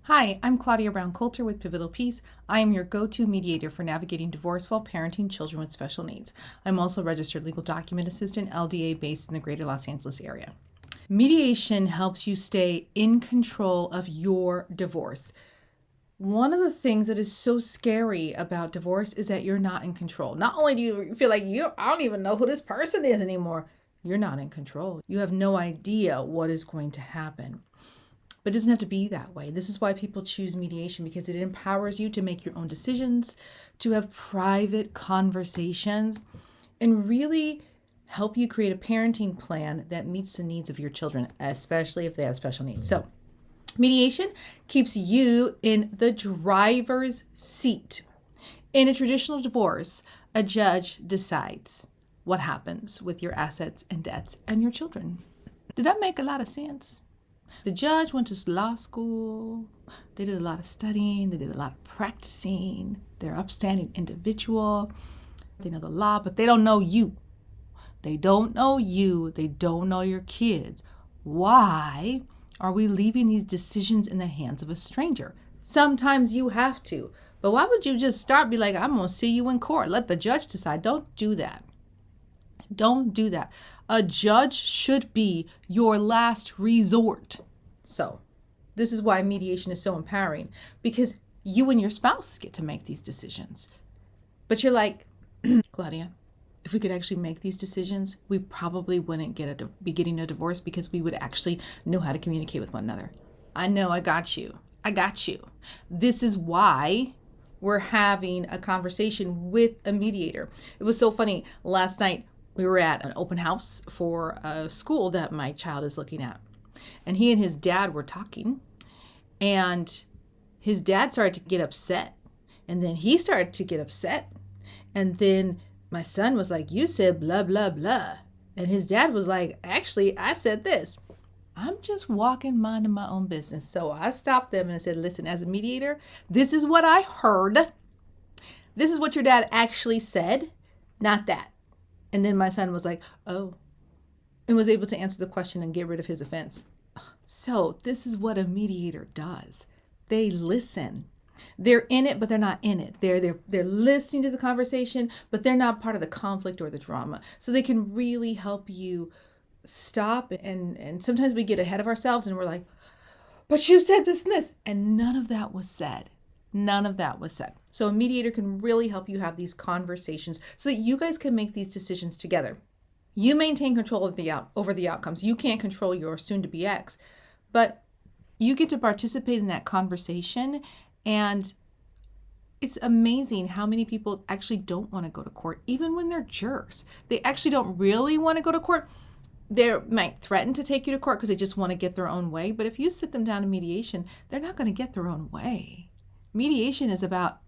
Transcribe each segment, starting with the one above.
Hi, I'm Claudia Brown Coulter with Pivotal Peace. I am your go-to mediator for navigating divorce while parenting children with special needs. I'm also a registered legal document assistant, LDA, based in the greater Los Angeles area. Mediation helps you stay in control of your divorce. One of the things that is so scary about divorce is that you're not in control. Not only do you feel like I don't even know who this person is anymore, you're not in control. You have no idea what is going to happen. But it doesn't have to be that way. This is why people choose mediation, because it empowers you to make your own decisions, to have private conversations, and really help you create a parenting plan that meets the needs of your children, especially if they have special needs. So, mediation keeps you in the driver's seat. In a traditional divorce, a judge decides what happens with your assets and debts and your children. Did that make a lot of sense? The judge went to law school. They did a lot of studying. They did a lot of practicing. They're an upstanding individual. They know the law, but they don't know you. They don't know you. They don't know your kids. Why are we leaving these decisions in the hands of a stranger? Sometimes you have to. But why would you just be like, I'm going to see you in court. Let the judge decide. Don't do that. Don't do that. A judge should be your last resort. So, this is why mediation is so empowering, because you and your spouse get to make these decisions. But you're like, Claudia, if we could actually make these decisions, we probably wouldn't be getting a divorce, because we would actually know how to communicate with one another. I know, I got you. This is why we're having a conversation with a mediator. It was so funny. Last night, we were at an open house for a school that my child is looking at. And he and his dad were talking. And his dad started to get upset. And then he started to get upset. And then my son was like, you said blah, blah, blah. And his dad was like, actually, I said this. I'm just walking, minding my own business. So I stopped them and I said, listen, as a mediator, this is what I heard. This is what your dad actually said, not that. And then my son was like, oh, and was able to answer the question and get rid of his offense. So this is what a mediator does. They listen. They're in it, but they're not in it. They're listening to the conversation, but they're not part of the conflict or the drama. So they can really help you stop. And sometimes we get ahead of ourselves and we're like, but you said this and this. And none of that was said. So a mediator can really help you have these conversations so that you guys can make these decisions together. You maintain control of over the outcomes. You can't control your soon-to-be ex, but you get to participate in that conversation. And it's amazing how many people actually don't want to go to court, even when they're jerks. They actually don't really want to go to court. They might threaten to take you to court because they just want to get their own way. But if you sit them down in mediation, they're not going to get their own way. Mediation is about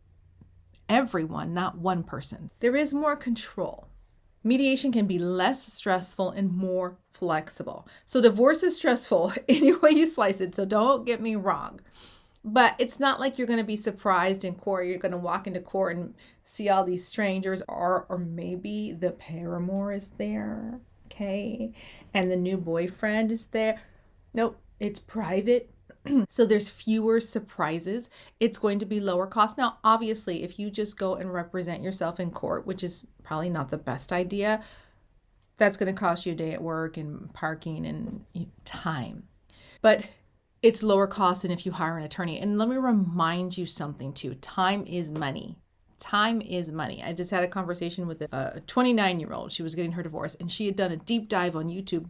everyone, not one person. There is more control. Mediation can be less stressful and more flexible. So divorce is stressful any way you slice it, so don't get me wrong. But it's not like you're going to be surprised in court. You're going to walk into court and see all these strangers, or maybe the paramour is there, okay? And the new boyfriend is there. Nope, it's private. So there's fewer surprises. It's going to be lower cost. Now, obviously, if you just go and represent yourself in court, which is probably not the best idea, that's going to cost you a day at work and parking and time. But it's lower cost than if you hire an attorney. And let me remind you something too. Time is money. Time is money. I just had a conversation with a 29-year-old. She was getting her divorce, and she had done a deep dive on YouTube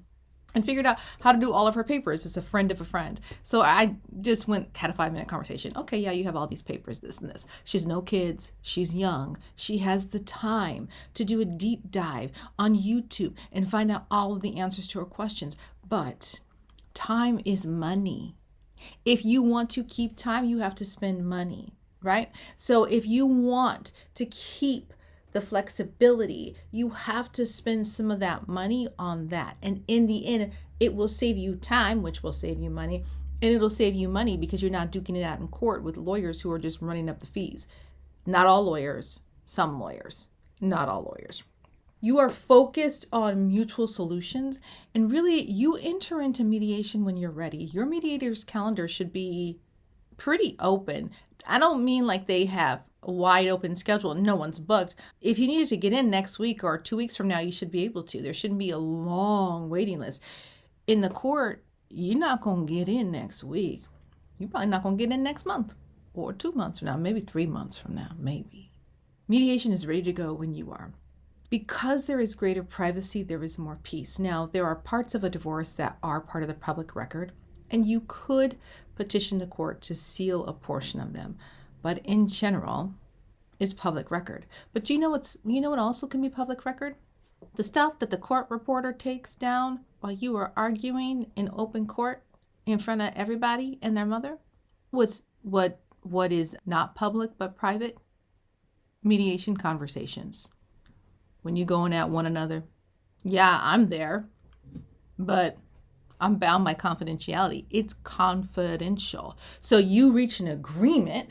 and figured out how to do all of her papers. It's a friend of a friend. So I just had a 5-minute conversation. Okay, yeah, you have all these papers, this and this. She has no kids. She's young. She has the time to do a deep dive on YouTube and find out all of the answers to her questions. But time is money. If you want to keep time, you have to spend money, right? So if you want to keep the flexibility, you have to spend some of that money on that. And in the end, it will save you time, which will save you money. And it'll save you money because you're not duking it out in court with lawyers who are just running up the fees. Not all lawyers, some lawyers, not all lawyers. You are focused on mutual solutions, and really you enter into mediation when you're ready. Your mediator's calendar should be pretty open. I don't mean like they have a wide open schedule and no one's booked. If you needed to get in next week or 2 weeks from now, you should be able to. There shouldn't be a long waiting list. In the court, you're not going to get in next week. You're probably not going to get in next month or 2 months from now, maybe 3 months from now, maybe. Mediation is ready to go when you are. Because there is greater privacy, there is more peace. Now, there are parts of a divorce that are part of the public record, and you could petition the court to seal a portion of them. But in general, it's public record. But do you know what also can be public record? The stuff that the court reporter takes down while you are arguing in open court in front of everybody and their mother. What is not public but private? Mediation conversations. When you're going at one another, yeah, I'm there, but I'm bound by confidentiality. It's confidential. So you reach an agreement,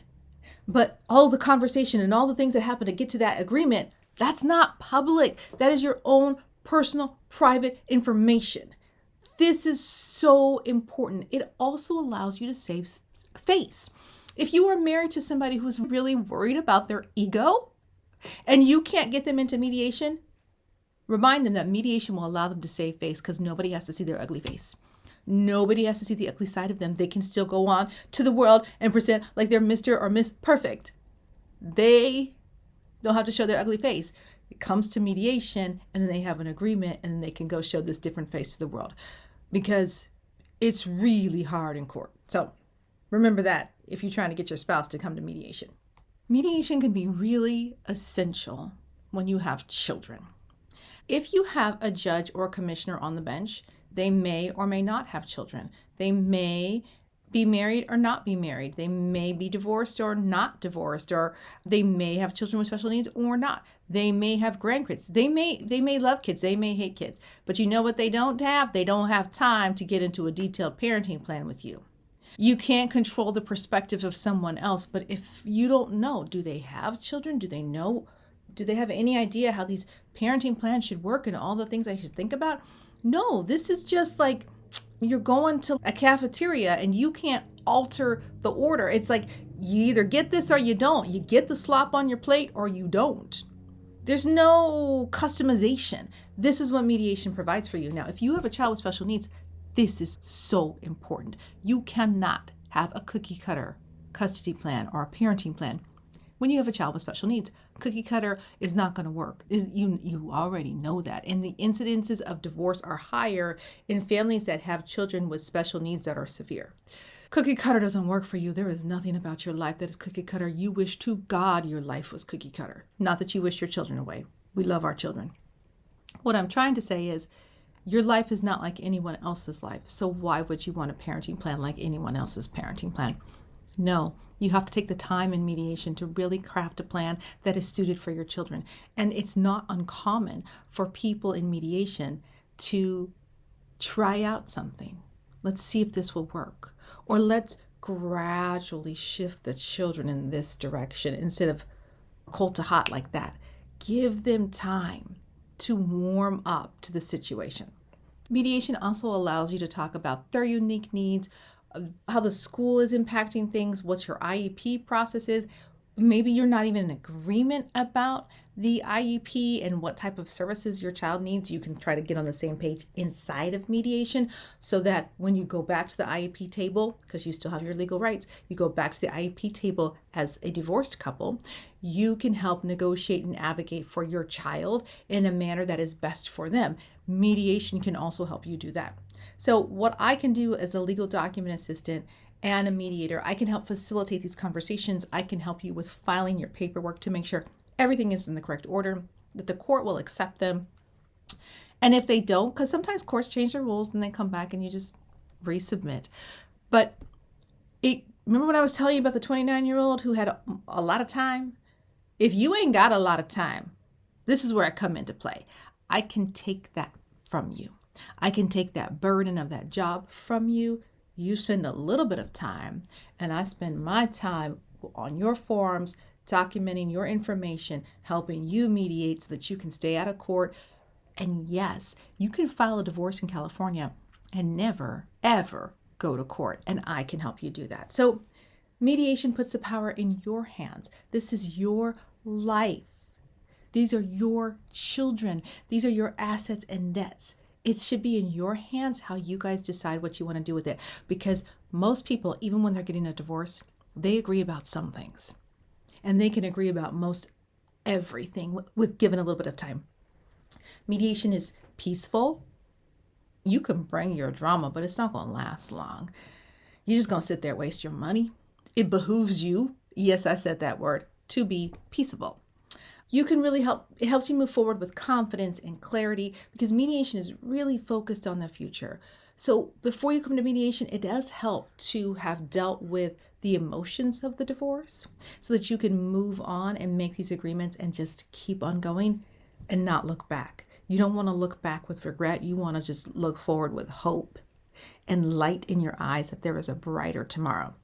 but all the conversation and all the things that happen to get to that agreement, that's not public. That is your own personal, private information. This is so important. It also allows you to save face. If you are married to somebody who's really worried about their ego, and you can't get them into mediation, remind them that mediation will allow them to save face because nobody has to see their ugly face. Nobody has to see the ugly side of them. They can still go on to the world and present like they're Mr. or Miss Perfect. They don't have to show their ugly face. It comes to mediation and then they have an agreement and then they can go show this different face to the world because it's really hard in court. So remember that if you're trying to get your spouse to come to mediation. Mediation can be really essential when you have children. If you have a judge or a commissioner on the bench, they may or may not have children. They may be married or not be married. They may be divorced or not divorced, or they may have children with special needs or not. They may have grandkids. They may love kids. They may hate kids. But you know what they don't have? They don't have time to get into a detailed parenting plan with you. You can't control the perspective of someone else, but if you don't know, do they have children? Do they know? Do they have any idea how these parenting plans should work and all the things I should think about? No, this is just like you're going to a cafeteria and you can't alter the order. It's like you either get this or you don't. You get the slop on your plate or you don't. There's no customization. This is what mediation provides for you. Now, if you have a child with special needs, this is so important. You cannot have a cookie cutter custody plan or a parenting plan. When you have a child with special needs, cookie cutter is not going to work. You already know that. And the incidences of divorce are higher in families that have children with special needs that are severe. Cookie cutter doesn't work for you. There is nothing about your life that is cookie cutter. You wish to God your life was cookie cutter. Not that you wish your children away. We love our children. What I'm trying to say is, your life is not like anyone else's life. So why would you want a parenting plan like anyone else's parenting plan? No, you have to take the time in mediation to really craft a plan that is suited for your children. And it's not uncommon for people in mediation to try out something. Let's see if this will work. Or let's gradually shift the children in this direction instead of cold to hot like that. Give them time to warm up to the situation. Mediation also allows you to talk about their unique needs, how the school is impacting things, what your IEP process is. Maybe you're not even in agreement about the IEP and what type of services your child needs. You can try to get on the same page inside of mediation so that when you go back to the IEP table, because you still have your legal rights, you go back to the IEP table as a divorced couple, you can help negotiate and advocate for your child in a manner that is best for them. Mediation can also help you do that. So what I can do as a legal document assistant and a mediator, I can help facilitate these conversations. I can help you with filing your paperwork to make sure everything is in the correct order, that the court will accept them. And if they don't, because sometimes courts change their rules and they come back and you just resubmit. But remember when I was telling you about the 29-year-old who had a lot of time? If you ain't got a lot of time, this is where I come into play. I can take that from you. I can take that burden of that job from you. You spend a little bit of time, and I spend my time on your forms, documenting your information, helping you mediate so that you can stay out of court. And yes, you can file a divorce in California and never, ever go to court, and I can help you do that. So Mediation puts the power in your hands. This is your life. These are your children. These are your assets and debts. It should be in your hands how you guys decide what you want to do with it. Because most people, even when they're getting a divorce, they agree about some things. And they can agree about most everything with given a little bit of time. Mediation is peaceful. You can bring your drama, but it's not going to last long. You're just going to sit there, waste your money. It behooves you, yes, I said that word, to be peaceable. You can really help. It helps you move forward with confidence and clarity because mediation is really focused on the future. So before you come to mediation, it does help to have dealt with the emotions of the divorce so that you can move on and make these agreements and just keep on going and not look back. You don't want to look back with regret. You want to just look forward with hope and light in your eyes that there is a brighter tomorrow.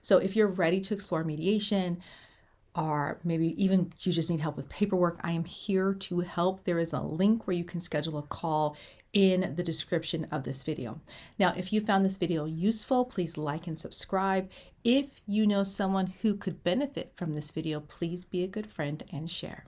So if you're ready to explore mediation, or maybe even you just need help with paperwork, I am here to help. There is a link where you can schedule a call in the description of this video. Now, if you found this video useful, please like and subscribe. If you know someone who could benefit from this video, please be a good friend and share.